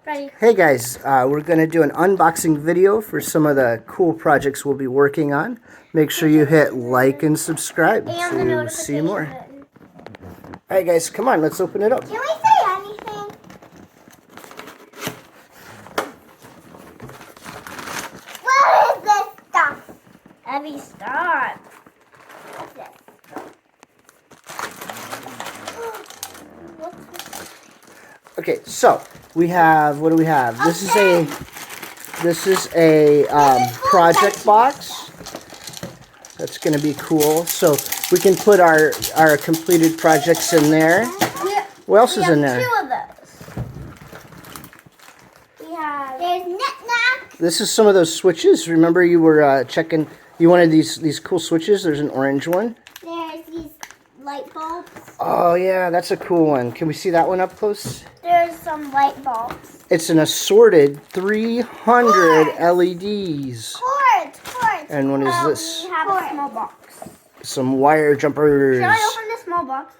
Ready. Hey guys, we're going to do an unboxing video for some of the cool projects we'll be working on. Make sure you hit like and subscribe to see more. Alright guys, come on, let's open it up. Can we say anything? What is this stuff? Heavy stuff. What's this? Okay, so we have, what do we have? This is a project box. That's going to be cool. So we can put our completed projects in there. What else is in there? Two of those. There's knick-knack. This is some of those switches. Remember you were checking, you wanted these cool switches. There's an orange one. There's these light bulbs. Oh yeah, that's a cool one. Can we see that one up close? There's some light bulbs. It's an assorted 300 LEDs. Cords. And what is this? We have a small box. Some wire jumpers. Should I open the small box?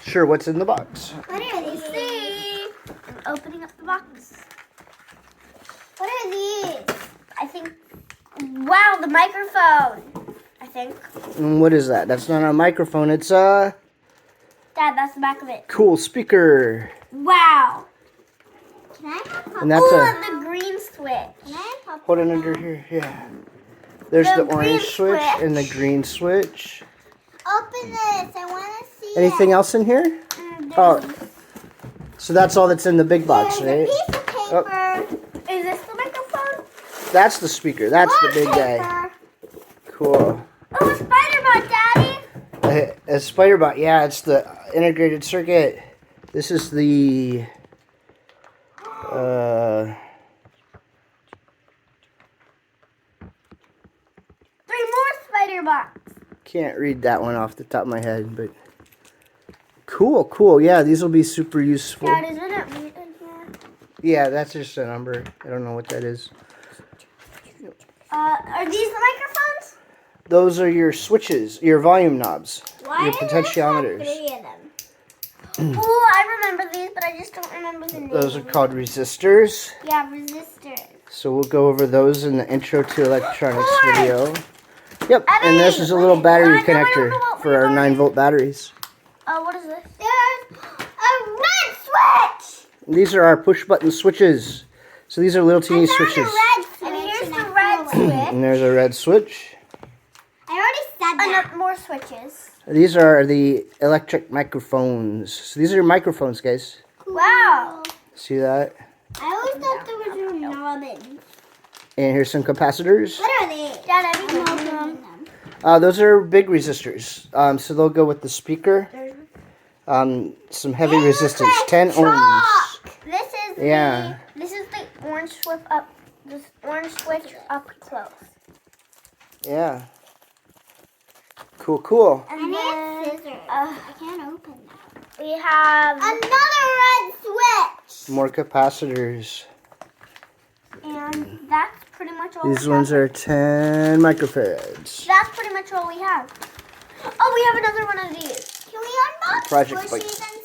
Sure, what's in the box? What are these? See? I'm opening up the box. What are these? I think, wow, the microphone. I think. And what is that? That's not a microphone. It's a Dad, that's the back of it. cool speaker. Wow. Can I pop? And that's the green switch. Can I pop? Hold it under here. Yeah. There's the orange switch and the green switch. Open this. I want to see Anything else in here? Oh, so that's all that's in the big box, right? There's a piece of paper. Is this the microphone? That's the speaker. That's the big guy. Cool. Oh, a spider bot, Daddy. A spider bot. Yeah, it's the integrated circuit. This is the Three more spider bots. can't read that one off the top of my head, but cool. Yeah, these will be super useful. Dad, isn't it weird in here? Yeah, that's just a number. I don't know what that is. Are these the microphones? Those are your switches, your volume knobs, Why your do they potentiometers. have three of them? Oh, I remember these, but I just don't remember the name. Those are called resistors. Yeah, resistors. So we'll go over those in the intro to electronics video. Yep, Abby, and this is a little battery connector know what for our we've 9-volt batteries. What is this? There's a red switch! These are our push-button switches. So these are little teeny switches. And here's the red switch. And there's a red switch. I already said that. More switches. These are the electric microphones. So these are your microphones, guys. Wow. See that? I always thought there was a robin. And here's some capacitors. What are they? Dad, I didn't know them. Those are big resistors. So they'll go with the speaker. Some heavy resistance, 10 ohms. This is this is the orange switch up. This orange switch up close. Yeah. Cool. And then scissors. I can't open that. We have another red switch. More capacitors. And that's pretty much all. These ones are 10 microfarads. That's pretty much all we have. Oh, we have another one of these. Can we unbox Project squishies bites. and